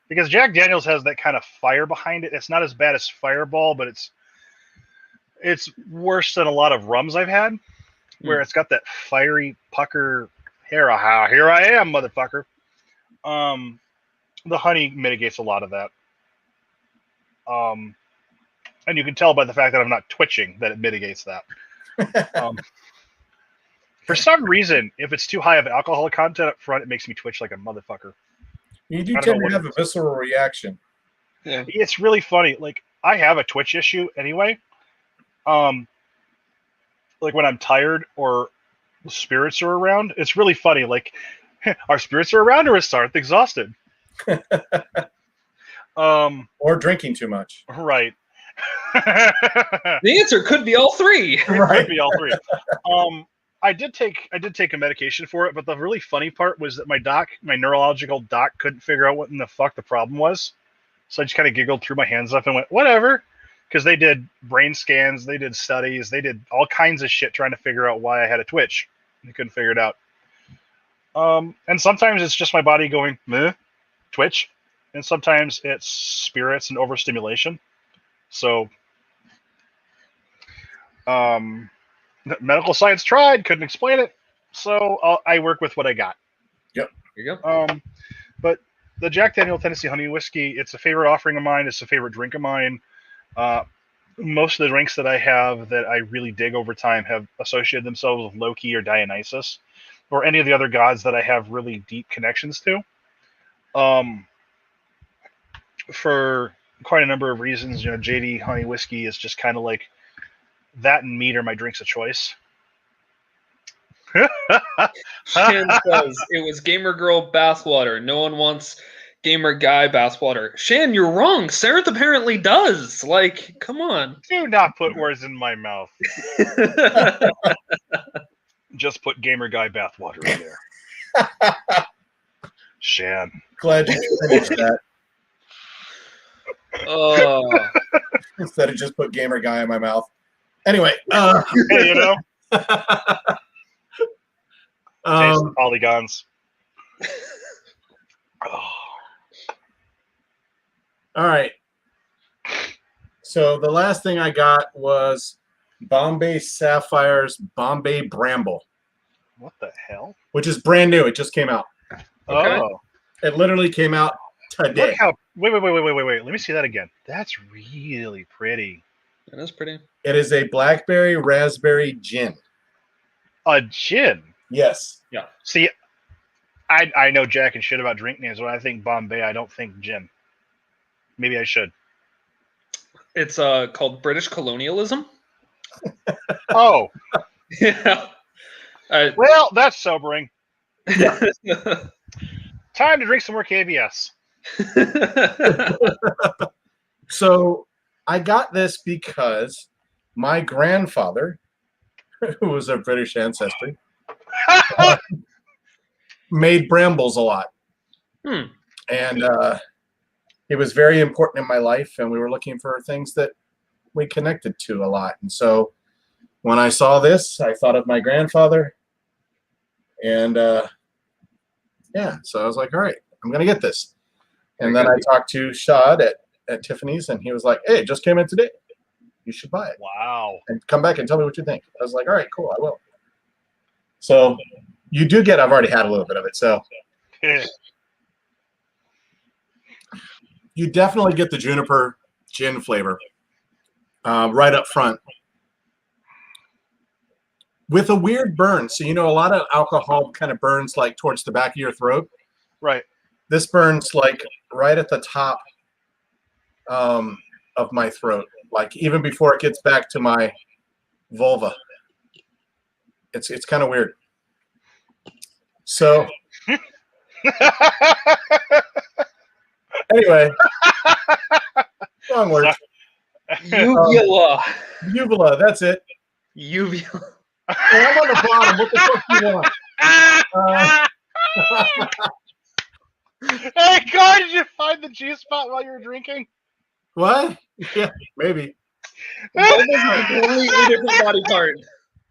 Because Jack Daniels has that kind of fire behind it. It's not as bad as Fireball, but it's worse than a lot of rums I've had, where it's got that fiery pucker. Here I am, motherfucker. The honey mitigates a lot of that. And you can tell by the fact that I'm not twitching that it mitigates that. For some reason, if it's too high of alcohol content up front, it makes me twitch like a motherfucker. You do tend to have a visceral reaction. Yeah. It's really funny. Like, I have a twitch issue anyway. Like when I'm tired or spirits are around, it's really funny. Like, our spirits are around or is Sarenth exhausted? Or drinking too much. Right. The answer could be all three. It could be all three. I did take a medication for it, but the really funny part was that my neurological doc, couldn't figure out what in the fuck the problem was. So I just kind of giggled, threw my hands up, and went, whatever. Because they did brain scans, they did studies, they did all kinds of shit trying to figure out why I had a twitch. They couldn't figure it out. And sometimes it's just my body going, meh, twitch. And sometimes it's spirits and overstimulation. So, medical science tried, couldn't explain it, so I work with what I got. Yep. Here you go. But the Jack Daniel Tennessee Honey Whiskey, it's a favorite offering of mine. It's a favorite drink of mine. Most of the drinks that I have that I really dig over time have associated themselves with Loki or Dionysus or any of the other gods that I have really deep connections to. For quite a number of reasons, JD Honey Whiskey is just kind of like that, and meat are my drinks of choice. Shan says it was gamer girl bathwater. No one wants gamer guy bathwater. Shan, you're wrong. Sarenth apparently does. Like, come on. Do not put words in my mouth. Just put gamer guy bathwater in there. Shan. Glad you finished that. Instead of just put gamer guy in my mouth. Anyway, hey, taste the polygons. All right. So the last thing I got was Bombay Sapphire's Bombay Bramble. What the hell? Which is brand new. It just came out. Okay. Oh. It literally came out today. Look how, wait. Let me see that again. That's really pretty. That is pretty. It is a blackberry raspberry gin. A gin? Yes. Yeah. See, I know jack and shit about drink names. When I think Bombay, I don't think gin. Maybe I should. It's called British colonialism. Oh. Yeah. Well, that's sobering. Yeah. Time to drink some more KBS. So I got this because my grandfather, who was of British ancestry, made brambles a lot. And it was very important in my life, and we were looking for things that we connected to a lot. And so when I saw this, I thought of my grandfather. And yeah, so I was like, all right, I'm going to get this. And then I talked to Shad at Tiffany's, and he was like, hey, it just came in today. You should buy it. Wow. And come back and tell me what you think. I was like, all right, cool, I will. So you do get, I've already had a little bit of it. So you definitely get the juniper gin flavor right up front with a weird burn. So, a lot of alcohol kind of burns like towards the back of your throat. Right. This burns like right at the top of my throat, like even before it gets back to my vulva. It's kind of weird. So anyway, wrong word. Uvula. Uvula, that's it. Uvula. Hey, I'm on the bottom. What the fuck do you want? Hey, God, did you find the G spot while you were drinking? What? Yeah, maybe. Both is a completely different body part.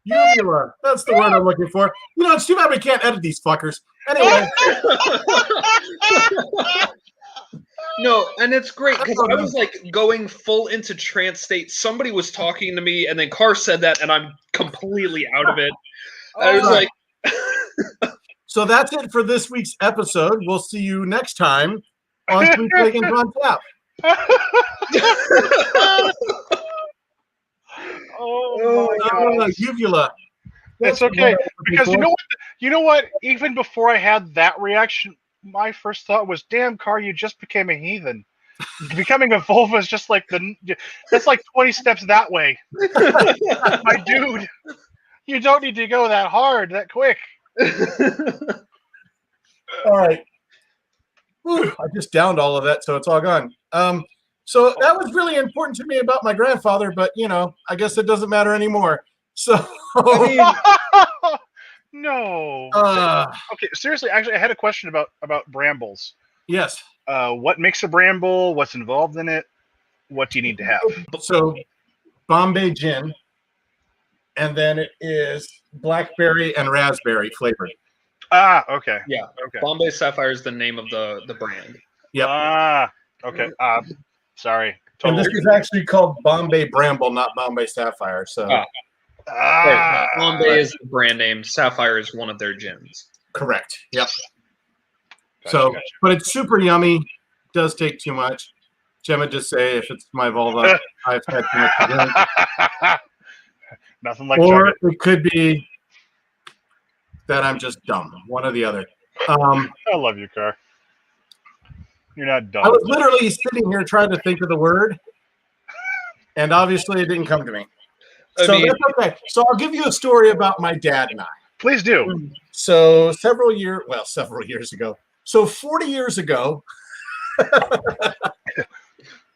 Uvula. That's the word I'm looking for. You know, it's too bad we can't edit these fuckers. Anyway. No, and it's great because I was like going full into trance state. Somebody was talking to me, and then Carr said that, and I'm completely out of it. I was like, so that's it for this week's episode. We'll see you next time on Sweet Bacon on Tap. Oh my God. Uvula. It's okay because you know what? Even before I had that reaction, my first thought was, "Damn, Carr, you just became a heathen. Becoming a vulva is just like that's like 20 steps that way." My dude, you don't need to go that hard, that quick. All right. Whew, I just downed all of that, so it's all gone. So that was really important to me about my grandfather, but you know, I guess it doesn't matter anymore. So no. Okay, seriously, actually, I had a question about brambles. Yes. What makes a bramble? What's involved in it? What do you need to have? So Bombay gin, and then it is blackberry and raspberry flavored. Ah, okay. Yeah. Okay. Bombay Sapphire is the name of the brand. Yep. Ah, okay. Sorry. And this is actually called Bombay Bramble, not Bombay Sapphire. So right. Bombay is the brand name. Sapphire is one of their gins. Correct. Yep. Gotcha. But it's super yummy. Does take too much. Gemma just say if it's my vulva, I've had too much to drink. Nothing like or chocolate. it could be that I'm just dumb. One or the other. I love you, Carr. You're not dumb. I was literally sitting here trying to think of the word, and obviously it didn't come to me. That's okay. So I'll give you a story about my dad and I. Please do. So several years ago. So 40 years ago,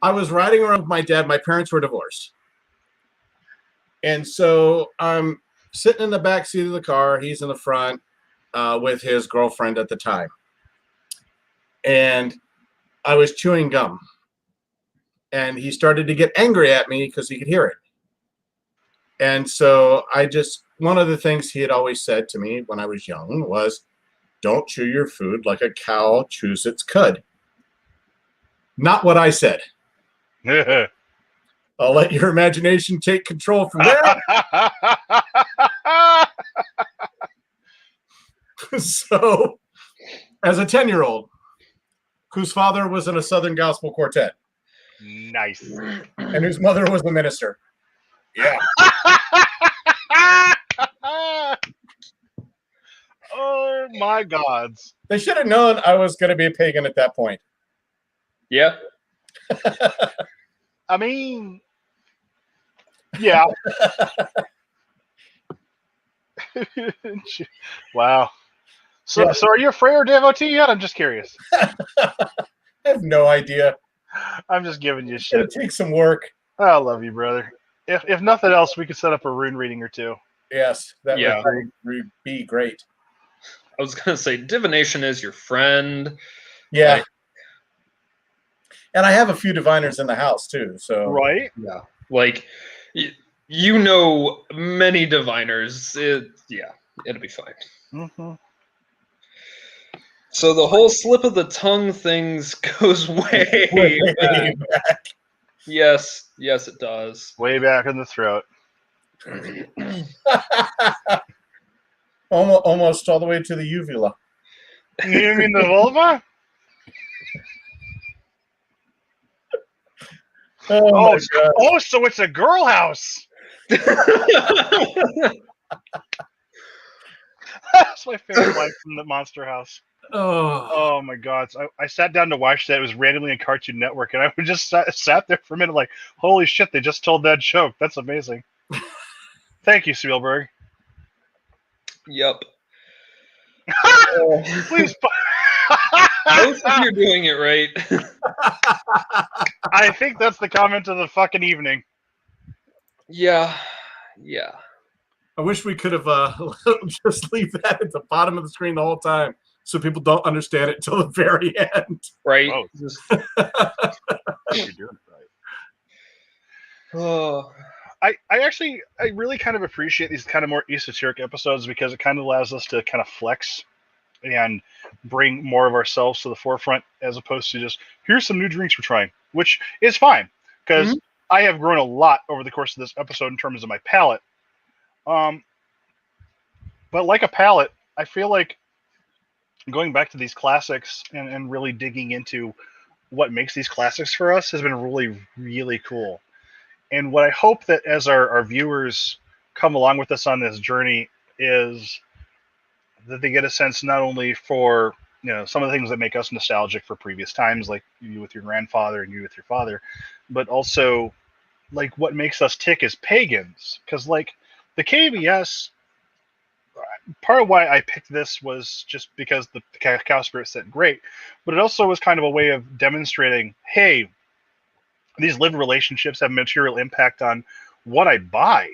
I was riding around with my dad. My parents were divorced. And so I'm sitting in the back seat of the car. He's in the front with his girlfriend at the time. And I was chewing gum. And he started to get angry at me because he could hear it. And so one of the things he had always said to me when I was young was, don't chew your food like a cow chews its cud. Not what I said. I'll let your imagination take control from there. So, as a 10-year-old whose father was in a Southern Gospel quartet. Nice. And whose mother was the minister. Yeah. Oh, my gods. They should have known I was going to be a pagan at that point. Yeah. I mean, yeah. Wow. So are you a Freya or devotee yet? I'm just curious. I have no idea. I'm just giving you shit. It'll take some work. I love you, brother. If nothing else, we could set up a rune reading or two. Yes, that would be great. I was going to say, divination is your friend. Yeah. And I have a few diviners in the house, too. So right? Yeah. Like, you know many diviners. It'll be fine. Mm-hmm. So the whole slip of the tongue things goes way back. Yes, it does. Way back in the throat. Almost all the way to the uvula. You mean the vulva? Oh, so it's a girl house. That's my favorite line from the Monster House. Oh my God! So I sat down to watch that. It was randomly on Cartoon Network, and I just sat there for a minute, like, "Holy shit! They just told that joke. That's amazing." Thank you, Spielberg. Yep. Please. Both of you are doing it right. I think that's the comment of the fucking evening. Yeah. I wish we could have just leave that at the bottom of the screen the whole time, so people don't understand it till the very end. Right. Oh. Just, You're doing it right. oh. I really kind of appreciate these kind of more esoteric episodes because it kind of allows us to kind of flex and bring more of ourselves to the forefront as opposed to just, here's some new drinks we're trying, which is fine because I have grown a lot over the course of this episode in terms of my palate. But like a palate, I feel like going back to these classics and really digging into what makes these classics for us has been really, really cool. And what I hope that as our viewers come along with us on this journey is that they get a sense not only for some of the things that make us nostalgic for previous times, like you with your grandfather and you with your father, but also like what makes us tick as pagans. Because like the KBS, part of why I picked this was just because the Cacao Spirit said great, but it also was kind of a way of demonstrating, hey, these lived relationships have material impact on what I buy.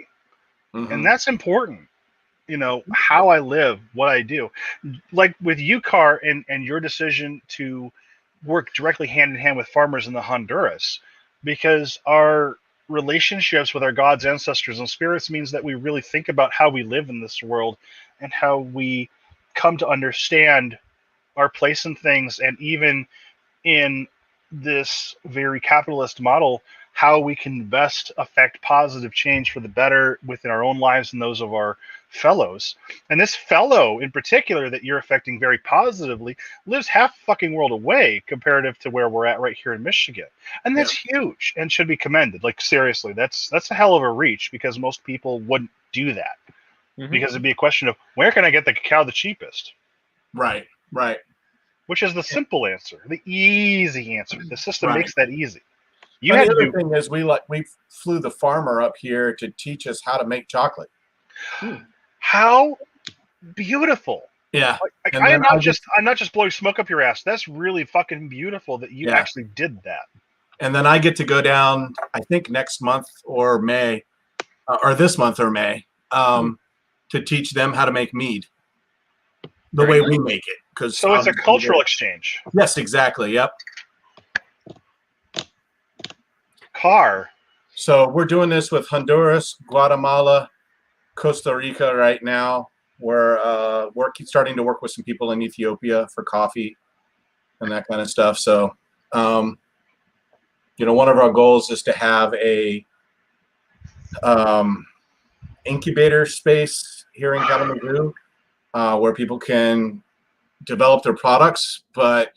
And that's important. How I live, what I do. Like with you, Car, and your decision to work directly hand in hand with farmers in the Honduras, because our relationships with our gods, ancestors, and spirits means that we really think about how we live in this world and how we come to understand our place in things, and even in this very capitalist model, how we can best affect positive change for the better within our own lives and those of our fellows. And this fellow in particular that you're affecting very positively lives half fucking world away comparative to where we're at right here in Michigan. And that's huge and should be commended. Like seriously, that's a hell of a reach, because most people wouldn't do that. Because it'd be a question of, where can I get the cacao the cheapest? Right. Which is the simple answer, the easy answer. The system makes that easy. The other thing is we flew the farmer up here to teach us how to make chocolate. How beautiful! Yeah, I'm not just blowing smoke up your ass. That's really fucking beautiful that you actually did that. And then I get to go down, I think next month or May, or this month or May, to teach them how to make mead the way we make it. So it's a cultural exchange. Yes, exactly. Yep. Car. So we're doing this with Honduras, Guatemala, Costa Rica right now. We're starting to work with some people in Ethiopia for coffee and that kind of stuff. So, one of our goals is to have a incubator space here in Kalamazoo where people can develop their products, but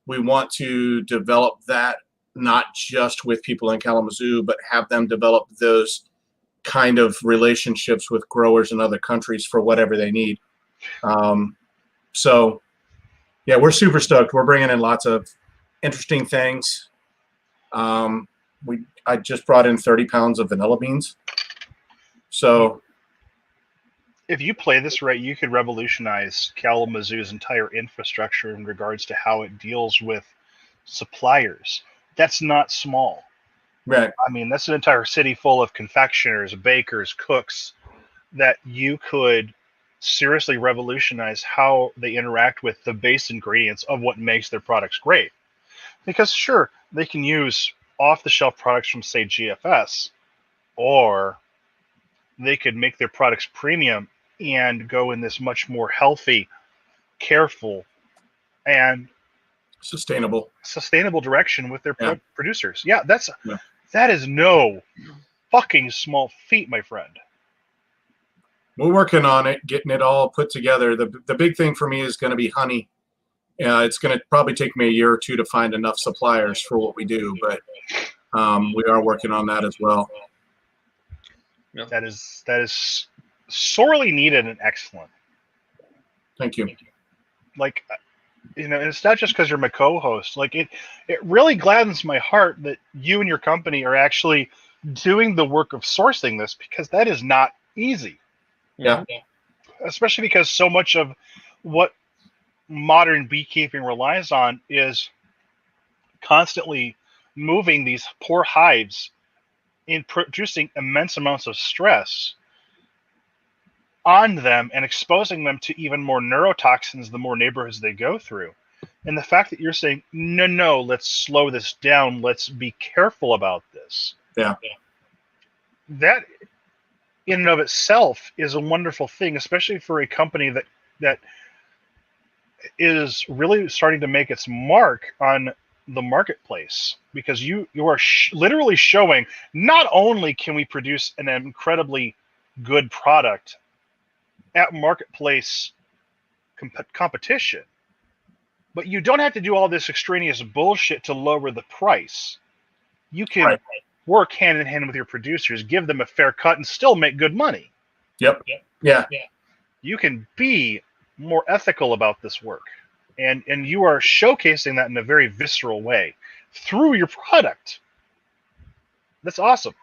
we want to develop that not just with people in Kalamazoo, but have them develop those kind of relationships with growers in other countries for whatever they need. So we're super stoked. We're bringing in lots of interesting things. I just brought in 30 pounds of vanilla beans. So if you play this right, you could revolutionize Kalamazoo's entire infrastructure in regards to how it deals with suppliers. That's not small. Right. I mean, that's an entire city full of confectioners, bakers, cooks that you could seriously revolutionize how they interact with the base ingredients of what makes their products great. Because sure, they can use off-the-shelf products from, say, GFS, or they could make their products premium and go in this much more healthy, careful, and sustainable direction with their producers. Yeah, that is no fucking small feat, my friend. We're working on it, getting it all put together. The big thing for me is going to be honey. It's going to probably take me a year or two to find enough suppliers for what we do, but we are working on that as well. Yeah. That is sorely needed and excellent. Thank you. Like, and it's not just because you're my co-host. Like, it really gladdens my heart that you and your company are actually doing the work of sourcing this, because that is not easy. Yeah. especially because so much of what modern beekeeping relies on is constantly moving these poor hives in producing immense amounts of stress on them and exposing them to even more neurotoxins the more neighborhoods they go through. And the fact that you're saying, no, let's slow this down, let's be careful about this. Yeah. That in and of itself is a wonderful thing, especially for a company that is really starting to make its mark on the marketplace, because you are literally showing not only can we produce an incredibly good product at marketplace competition, but you don't have to do all this extraneous bullshit to lower the price. You can work hand in hand with your producers, give them a fair cut, and still make good money. Yep. Yeah. You can be more ethical about this work, and you are showcasing that in a very visceral way through your product. That's awesome.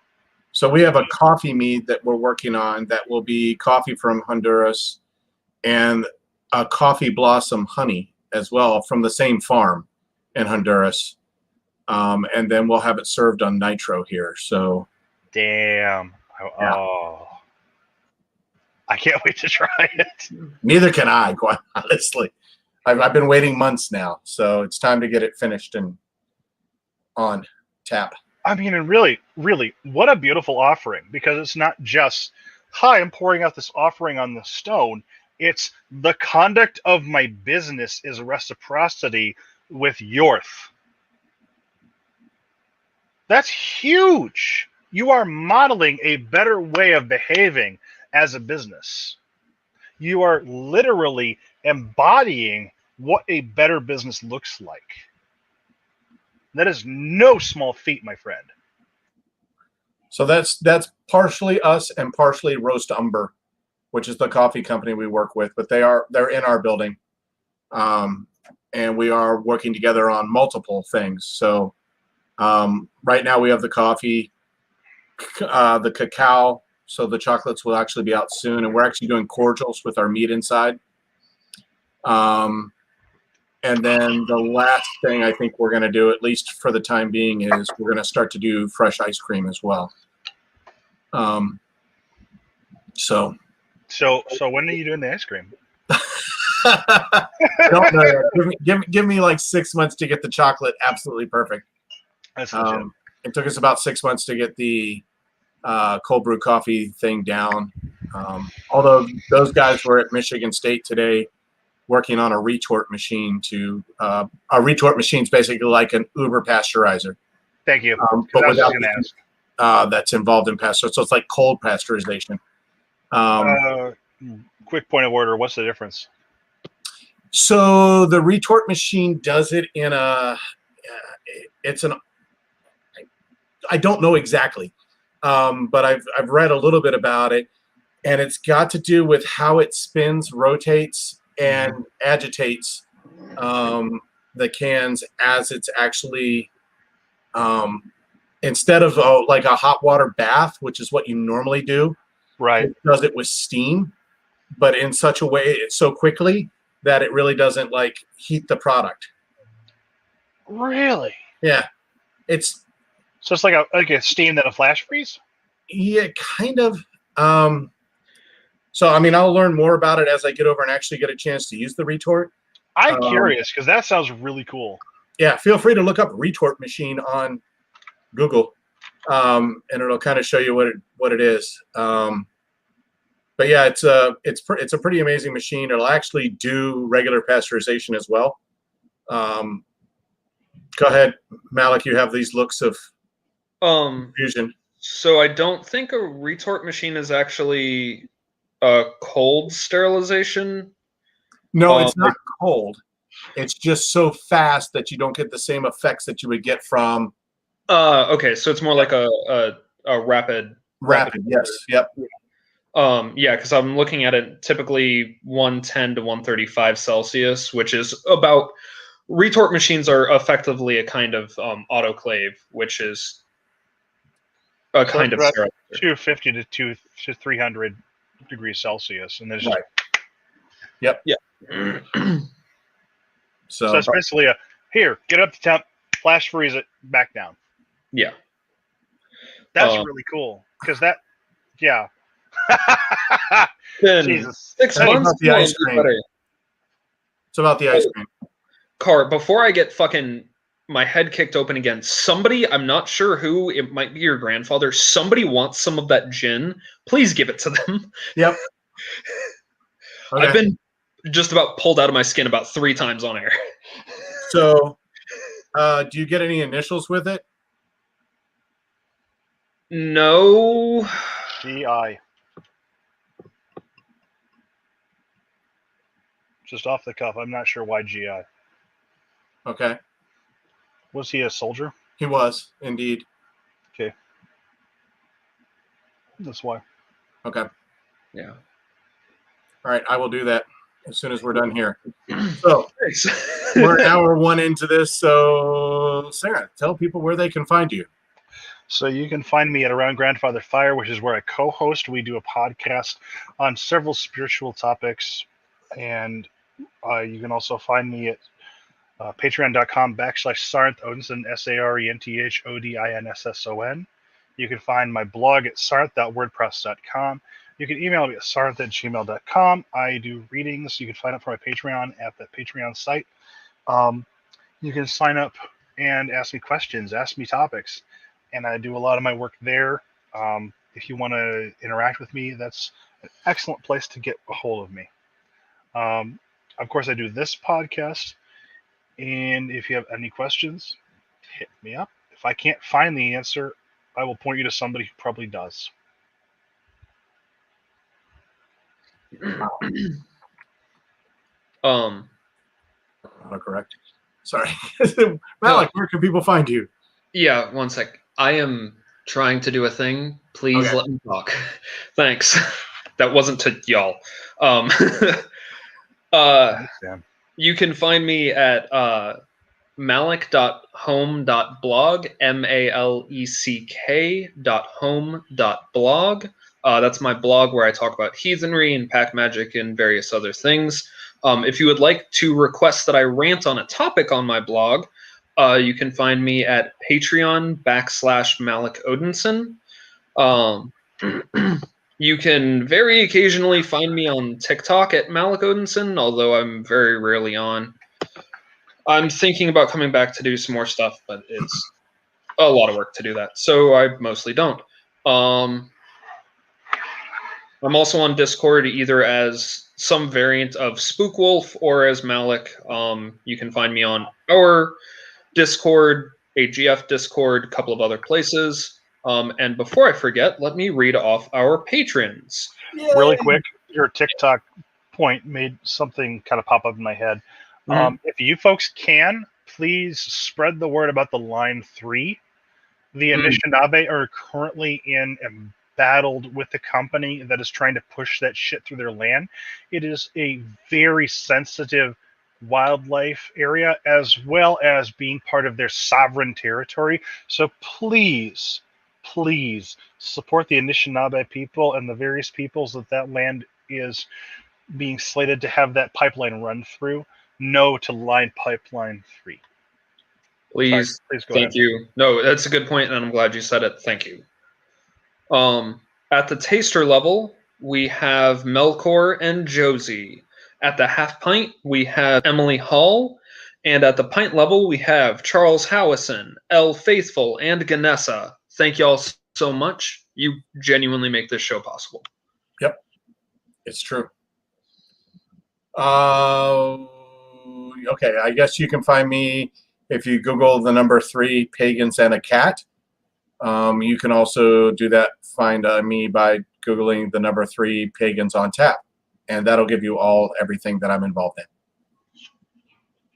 So we have a coffee mead that we're working on that will be coffee from Honduras and a coffee blossom honey as well from the same farm in Honduras. And then we'll have it served on nitro here. So, damn. Yeah. Oh, I can't wait to try it. Neither can I, quite honestly. I've been waiting months now, so it's time to get it finished and on tap. I mean, and really, what a beautiful offering, because it's not just, hi, I'm pouring out this offering on the stone. It's the conduct of my business is reciprocity with Yorth. That's huge. You are modeling a better way of behaving as a business. You are literally embodying what a better business looks like. That is no small feat, my friend. So that's partially us and partially Roast Umber, which is the coffee company we work with. But they're in our building, and we are working together on multiple things. So right now we have the coffee, the cacao. So the chocolates will actually be out soon, and we're actually doing cordials with our meat inside. And then the last thing I think we're going to do, at least for the time being, is we're going to start to do fresh ice cream as well. So when are you doing the ice cream? I don't know. Give me like 6 months to get the chocolate absolutely perfect. That's legit. It took us about 6 months to get the cold brew coffee thing down. Although those guys were at Michigan State today working on a retort machine a retort machine is basically like an Uber pasteurizer. Thank you. But without that's involved in pasteurization. So it's like cold pasteurization. Quick point of order. What's the difference? So the retort machine does it in I don't know exactly, but I've read a little bit about it, and it's got to do with how it spins, rotates, and agitates the cans as it's actually instead of like a hot water bath, which is what you normally do. Right. It does it with steam, but in such a way so quickly that it really doesn't like heat the product. Really? Yeah. So it's like a steam that a flash freeze? Yeah, kind of. So I mean, I'll learn more about it as I get over and actually get a chance to use the retort. I'm curious because that sounds really cool. Yeah, feel free to look up retort machine on Google, and it'll kind of show you what it is. But yeah, it's a pretty amazing machine. It'll actually do regular pasteurization as well. Go ahead, Malek. You have these looks of confusion. So I don't think a retort machine is actually a cold sterilization. No, it's not cold. It's just so fast that you don't get the same effects that you would get from. Okay, so it's more like a rapid. Yes. Yep. Yeah, because I'm looking at it typically 110 to 135 Celsius, which is about. Retort machines are effectively a kind of autoclave, which is a kind of 250 to 300 degrees Celsius, and then just Yep. Yeah. So it's basically here, get up to temp, flash freeze it, back down. Yeah. That's really cool because that, yeah. Jesus. 6 months. The ice cream. It's about the ice cream. Car, before I get fucking my head kicked open again, somebody, I'm not sure who, it might be your grandfather, somebody wants some of that gin. Please give it to them. Yep. Okay. I've been just about pulled out of my skin about 3 times on air. So, do you get any initials with it? No. GI. Just off the cuff, I'm not sure why GI. Okay. Was he a soldier? He was, indeed. Okay. That's why. Okay. Yeah. All right, I will do that as soon as we're done here. So, we're an hour 1 into this. So, Sarah, tell people where they can find you. So you can find me at Around Grandfather Fire, which is where I co-host. We do a podcast on several spiritual topics. And you can also find me at patreon.com/Sarenth Odinson, SARENTHODINSSON. You can find my blog at sarenth.wordpress.com. You can email me at sarenth@gmail.com. I do readings. You can sign up for my Patreon at the Patreon site. You can sign up and ask me questions, ask me topics, and I do a lot of my work there. If you want to interact with me, that's an excellent place to get a hold of me. Of course, I do this podcast, and if you have any questions, hit me up. If I can't find the answer, I will point you to somebody who probably does. Correct. Sorry. Malek, where can people find you? Yeah, one sec. I am trying to do a thing. Please let me talk. Thanks. That wasn't to y'all. You can find me at malek.home.blog, malek.home.blog. That's my blog where I talk about heathenry and pack magic and various other things. If you would like to request that I rant on a topic on my blog, you can find me at Patreon/Malek Odinson. You can very occasionally find me on TikTok at Malek Odinson, although I'm very rarely on. I'm thinking about coming back to do some more stuff, but it's a lot of work to do that, so I mostly don't. I'm also on Discord either as some variant of Spookwolf or as Malek. You can find me on our Discord, AGF Discord, a couple of other places. And before I forget, let me read off our patrons. Yay! Really quick, your TikTok point made something kind of pop up in my head. If you folks can, please spread the word about the Line 3. The Anishinaabe are currently battled with the company that is trying to push that shit through their land. It is a very sensitive wildlife area, as well as being part of their sovereign territory. So please support the Anishinaabe people and the various peoples that land is being slated to have that pipeline run through. No to Line Pipeline 3. Please go ahead. Thank you. No, that's a good point, and I'm glad you said it. Thank you. At the taster level, we have Melkor and Josie. At the half pint, we have Emily Hall. And at the pint level, we have Charles Howison, L. Faithful, and Ganessa. Thank y'all so much. You genuinely make this show possible. Yep, it's true. Okay, I guess you can find me if you Google the number 3 pagans and a cat. You can also do that. Find me by Googling the number 3 pagans on tap, and that'll give you everything that I'm involved in.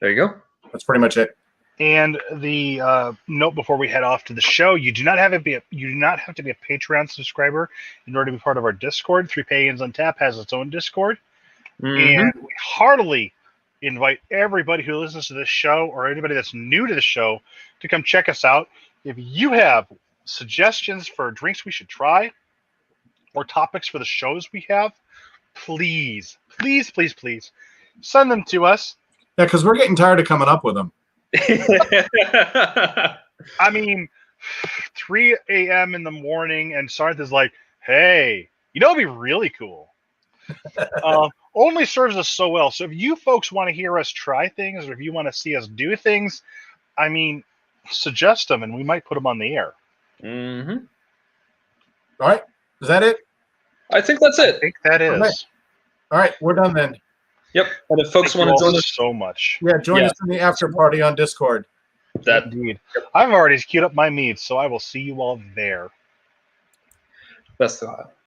There you go. That's pretty much it. And the note before we head off to the show: you do not have to be a Patreon subscriber in order to be part of our Discord. 3 Pagans on Tap has its own Discord, and we heartily invite everybody who listens to this show or anybody that's new to the show to come check us out. If you have suggestions for drinks we should try or topics for the shows we have, please, please, please, please, send them to us. Yeah, because we're getting tired of coming up with them. I mean, 3 a.m. in the morning, and Sarenth is like, hey, it'd be really cool. Only serves us so well. So if you folks want to hear us try things, or if you want to see us do things, I mean, suggest them, and we might put them on the air. Mm-hmm. All right. Is that it? I think that's it. I think that is. Okay. All right. We're done then. Yep. And if folks Thank want you to all join us, so much. Yeah, join us in the after party on Discord. Indeed. I've already queued up my meats, so I will see you all there. best of luck.